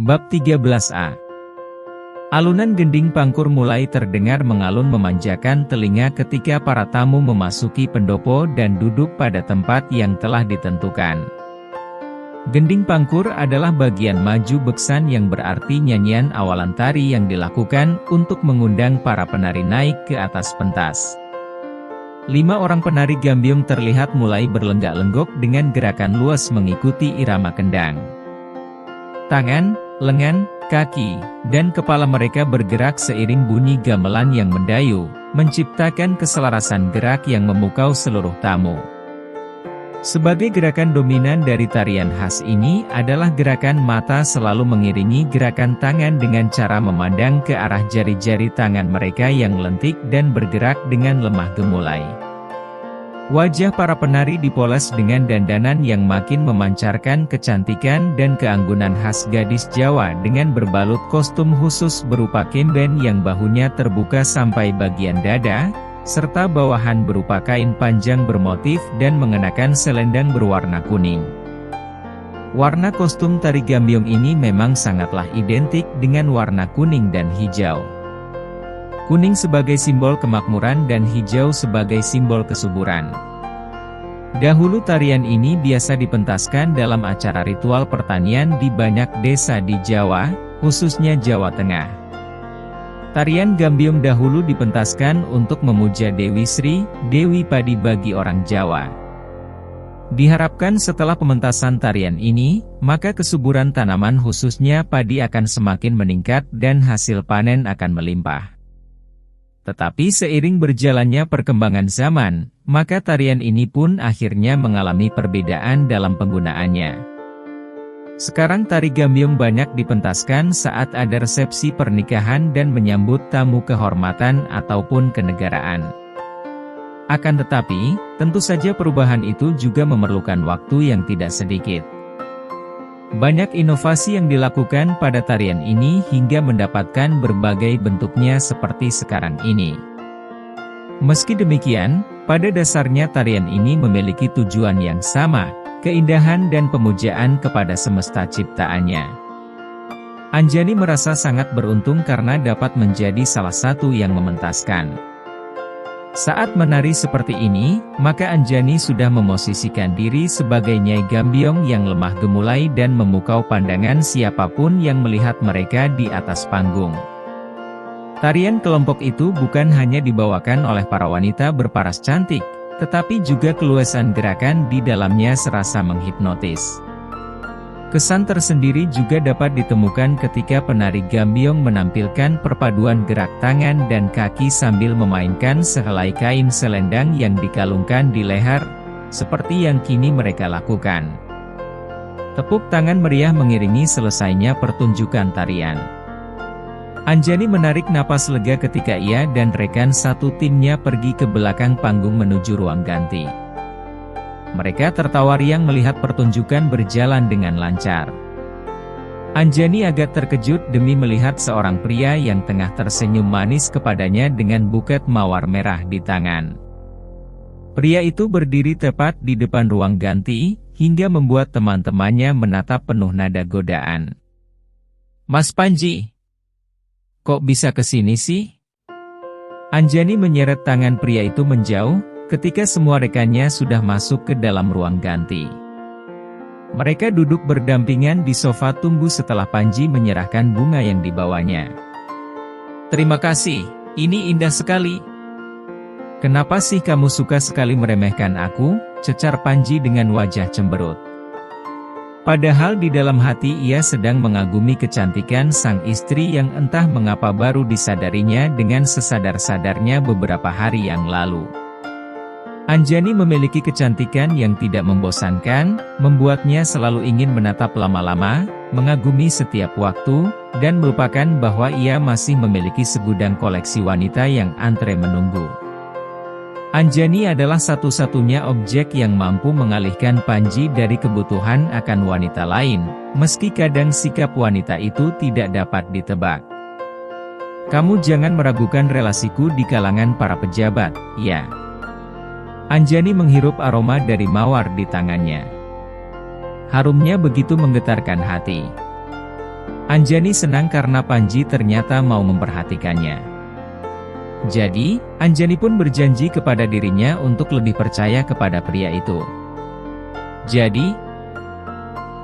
Bab 13a. Alunan gending pangkur mulai terdengar mengalun memanjakan telinga ketika para tamu memasuki pendopo dan duduk pada tempat yang telah ditentukan. Gending pangkur adalah bagian maju beksan yang berarti nyanyian awalan tari yang dilakukan untuk mengundang para penari naik ke atas pentas. 5 orang penari gambyong terlihat mulai berlenggak-lenggok dengan gerakan luas mengikuti irama kendang. Tangan, lengan, kaki, dan kepala mereka bergerak seiring bunyi gamelan yang mendayu, menciptakan keselarasan gerak yang memukau seluruh tamu. Sebagai gerakan dominan dari tarian khas ini adalah gerakan mata selalu mengiringi gerakan tangan dengan cara memandang ke arah jari-jari tangan mereka yang lentik dan bergerak dengan lemah gemulai. Wajah para penari dipoles dengan dandanan yang makin memancarkan kecantikan dan keanggunan khas gadis Jawa dengan berbalut kostum khusus berupa kemben yang bahunya terbuka sampai bagian dada, serta bawahan berupa kain panjang bermotif dan mengenakan selendang berwarna kuning. Warna kostum tari gambyong ini memang sangatlah identik dengan warna kuning dan hijau. Kuning sebagai simbol kemakmuran dan hijau sebagai simbol kesuburan. Dahulu tarian ini biasa dipentaskan dalam acara ritual pertanian di banyak desa di Jawa, khususnya Jawa Tengah. Tarian gambyong dahulu dipentaskan untuk memuja Dewi Sri, Dewi Padi bagi orang Jawa. Diharapkan setelah pementasan tarian ini, maka kesuburan tanaman khususnya padi akan semakin meningkat dan hasil panen akan melimpah. Tetapi seiring berjalannya perkembangan zaman, maka tarian ini pun akhirnya mengalami perbedaan dalam penggunaannya. Sekarang tari gambyong banyak dipentaskan saat ada resepsi pernikahan dan menyambut tamu kehormatan ataupun kenegaraan. Akan tetapi, tentu saja perubahan itu juga memerlukan waktu yang tidak sedikit. Banyak inovasi yang dilakukan pada tarian ini hingga mendapatkan berbagai bentuknya seperti sekarang ini. Meski demikian, pada dasarnya tarian ini memiliki tujuan yang sama, keindahan dan pemujaan kepada semesta ciptaannya. Anjani merasa sangat beruntung karena dapat menjadi salah satu yang mementaskan. Saat menari seperti ini, maka Anjani sudah memosisikan diri sebagai Nyai Gambyong yang lemah gemulai dan memukau pandangan siapapun yang melihat mereka di atas panggung. Tarian kelompok itu bukan hanya dibawakan oleh para wanita berparas cantik, tetapi juga keluasan gerakan di dalamnya serasa menghipnotis. Kesan tersendiri juga dapat ditemukan ketika penari gambyong menampilkan perpaduan gerak tangan dan kaki sambil memainkan sehelai kain selendang yang dikalungkan di leher, seperti yang kini mereka lakukan. Tepuk tangan meriah mengiringi selesainya pertunjukan tarian. Anjani menarik napas lega ketika ia dan rekan satu timnya pergi ke belakang panggung menuju ruang ganti. Mereka tertawa riang melihat pertunjukan berjalan dengan lancar. Anjani agak terkejut demi melihat seorang pria yang tengah tersenyum manis kepadanya dengan buket mawar merah di tangan. Pria itu berdiri tepat di depan ruang ganti, hingga membuat teman-temannya menatap penuh nada godaan. "Mas Panji, kok bisa kesini sih?" Anjani menyeret tangan pria itu menjauh, ketika semua rekannya sudah masuk ke dalam ruang ganti. Mereka duduk berdampingan di sofa tunggu setelah Panji menyerahkan bunga yang dibawanya. "Terima kasih, ini indah sekali." "Kenapa sih kamu suka sekali meremehkan aku?" cecar Panji dengan wajah cemberut. Padahal di dalam hati ia sedang mengagumi kecantikan sang istri yang entah mengapa baru disadarinya dengan sesadar-sadarnya beberapa hari yang lalu. Anjani memiliki kecantikan yang tidak membosankan, membuatnya selalu ingin menatap lama-lama, mengagumi setiap waktu, dan melupakan bahwa ia masih memiliki segudang koleksi wanita yang antre menunggu. Anjani adalah satu-satunya objek yang mampu mengalihkan Panji dari kebutuhan akan wanita lain, meski kadang sikap wanita itu tidak dapat ditebak. "Kamu jangan meragukan relasiku di kalangan para pejabat, ya." Anjani menghirup aroma dari mawar di tangannya. Harumnya begitu menggetarkan hati. Anjani senang karena Panji ternyata mau memperhatikannya. Jadi, Anjani pun berjanji kepada dirinya untuk lebih percaya kepada pria itu. Jadi,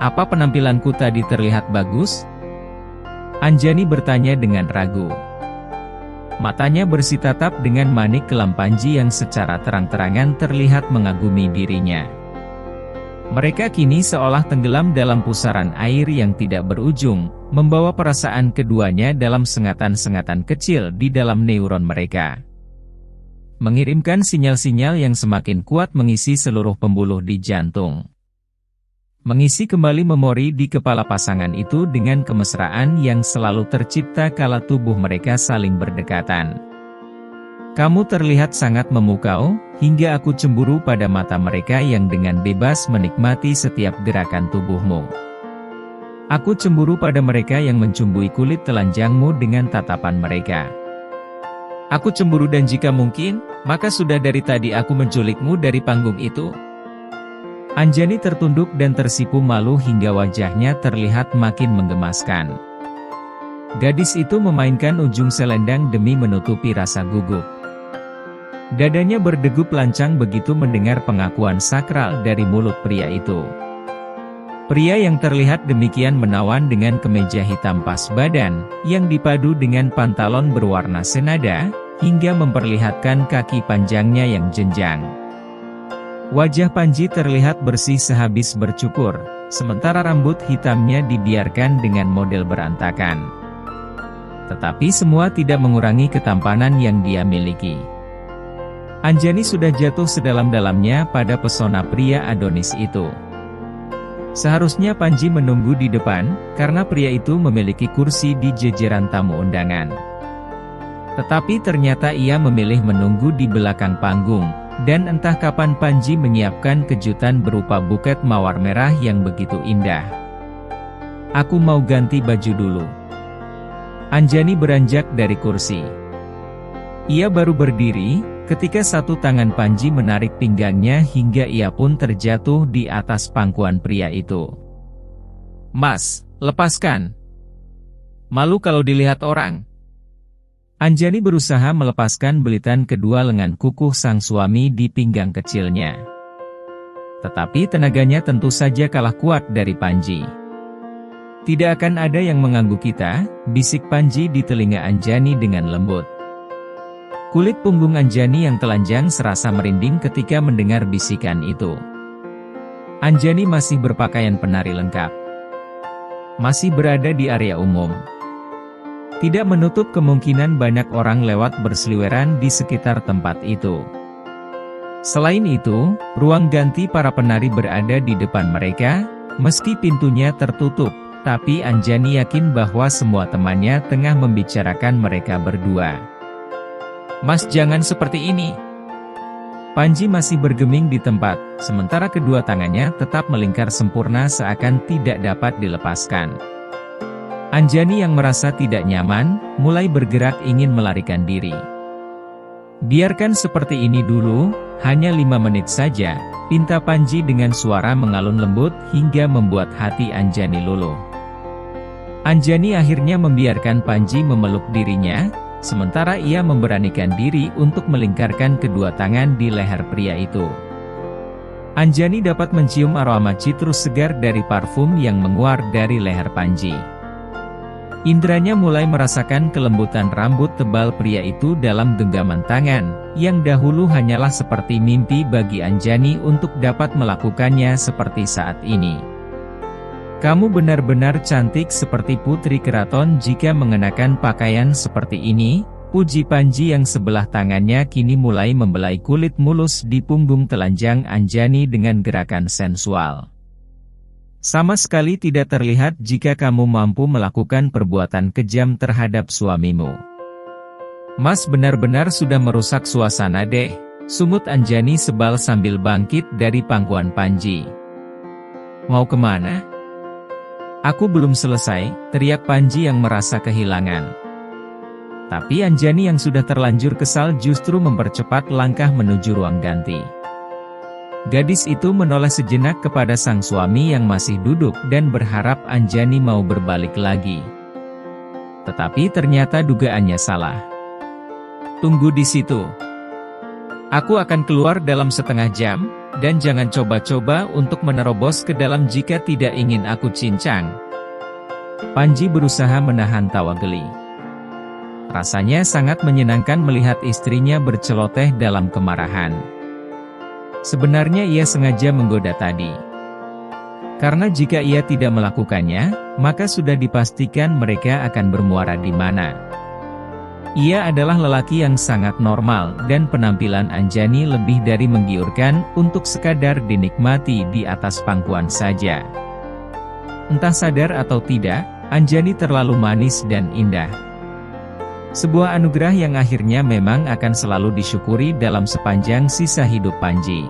apa penampilanku tadi terlihat bagus? Anjani bertanya dengan ragu. Matanya bersitatap dengan manik kelam Panji yang secara terang-terangan terlihat mengagumi dirinya. Mereka kini seolah tenggelam dalam pusaran air yang tidak berujung, membawa perasaan keduanya dalam sengatan-sengatan kecil di dalam neuron mereka. Mengirimkan sinyal-sinyal yang semakin kuat mengisi seluruh pembuluh di jantung. Mengisi kembali memori di kepala pasangan itu dengan kemesraan yang selalu tercipta kala tubuh mereka saling berdekatan. Kamu terlihat sangat memukau, hingga aku cemburu pada mata mereka yang dengan bebas menikmati setiap gerakan tubuhmu. Aku cemburu pada mereka yang mencumbui kulit telanjangmu dengan tatapan mereka. Aku cemburu dan jika mungkin, maka sudah dari tadi aku menculikmu dari panggung itu. Anjani tertunduk dan tersipu malu hingga wajahnya terlihat makin menggemaskan. Gadis itu memainkan ujung selendang demi menutupi rasa gugup. Dadanya berdegup lancang begitu mendengar pengakuan sakral dari mulut pria itu. Pria yang terlihat demikian menawan dengan kemeja hitam pas badan, yang dipadu dengan pantalon berwarna senada, hingga memperlihatkan kaki panjangnya yang jenjang. Wajah Panji terlihat bersih sehabis bercukur, sementara rambut hitamnya dibiarkan dengan model berantakan. Tetapi semua tidak mengurangi ketampanan yang dia miliki. Anjani sudah jatuh sedalam-dalamnya pada pesona pria Adonis itu. Seharusnya Panji menunggu di depan, karena pria itu memiliki kursi di jejeran tamu undangan. Tetapi ternyata ia memilih menunggu di belakang panggung. Dan entah kapan Panji menyiapkan kejutan berupa buket mawar merah yang begitu indah. Aku mau ganti baju dulu. Anjani beranjak dari kursi. Ia baru berdiri, ketika satu tangan Panji menarik pinggangnya hingga ia pun terjatuh di atas pangkuan pria itu. Mas, lepaskan. Malu kalau dilihat orang. Anjani berusaha melepaskan belitan kedua lengan kukuh sang suami di pinggang kecilnya. Tetapi tenaganya tentu saja kalah kuat dari Panji. Tidak akan ada yang mengganggu kita, bisik Panji di telinga Anjani dengan lembut. Kulit punggung Anjani yang telanjang serasa merinding ketika mendengar bisikan itu. Anjani masih berpakaian penari lengkap. Masih berada di area umum. Tidak menutup kemungkinan banyak orang lewat berseliweran di sekitar tempat itu. Selain itu, ruang ganti para penari berada di depan mereka, meski pintunya tertutup, tapi Anjani yakin bahwa semua temannya tengah membicarakan mereka berdua. Mas jangan seperti ini. Panji masih bergeming di tempat, sementara kedua tangannya tetap melingkar sempurna seakan tidak dapat dilepaskan. Anjani yang merasa tidak nyaman, mulai bergerak ingin melarikan diri. Biarkan seperti ini dulu, hanya 5 menit saja, pinta Panji dengan suara mengalun lembut hingga membuat hati Anjani luluh. Anjani akhirnya membiarkan Panji memeluk dirinya, sementara ia memberanikan diri untuk melingkarkan kedua tangan di leher pria itu. Anjani dapat mencium aroma citrus segar dari parfum yang menguar dari leher Panji. Indranya mulai merasakan kelembutan rambut tebal pria itu dalam genggaman tangan, yang dahulu hanyalah seperti mimpi bagi Anjani untuk dapat melakukannya seperti saat ini. Kamu benar-benar cantik seperti putri keraton jika mengenakan pakaian seperti ini, puji Panji yang sebelah tangannya kini mulai membelai kulit mulus di punggung telanjang Anjani dengan gerakan sensual. Sama sekali tidak terlihat jika kamu mampu melakukan perbuatan kejam terhadap suamimu. Mas benar-benar sudah merusak suasana deh, sumut Anjani sebal sambil bangkit dari pangkuan Panji. Mau kemana? Aku belum selesai, teriak Panji yang merasa kehilangan. Tapi Anjani yang sudah terlanjur kesal justru mempercepat langkah menuju ruang ganti. Gadis itu menoleh sejenak kepada sang suami yang masih duduk dan berharap Anjani mau berbalik lagi. Tetapi ternyata dugaannya salah. "Tunggu di situ. Aku akan keluar dalam setengah jam, dan jangan coba-coba untuk menerobos ke dalam jika tidak ingin aku cincang." Panji berusaha menahan tawa geli. Rasanya sangat menyenangkan melihat istrinya berceloteh dalam kemarahan. Sebenarnya ia sengaja menggoda tadi. Karena jika ia tidak melakukannya, maka sudah dipastikan mereka akan bermuara di mana. Ia adalah lelaki yang sangat normal, dan penampilan Anjani lebih dari menggiurkan untuk sekadar dinikmati di atas pangkuan saja. Entah sadar atau tidak, Anjani terlalu manis dan indah. Sebuah anugerah yang akhirnya memang akan selalu disyukuri dalam sepanjang sisa hidup Panji.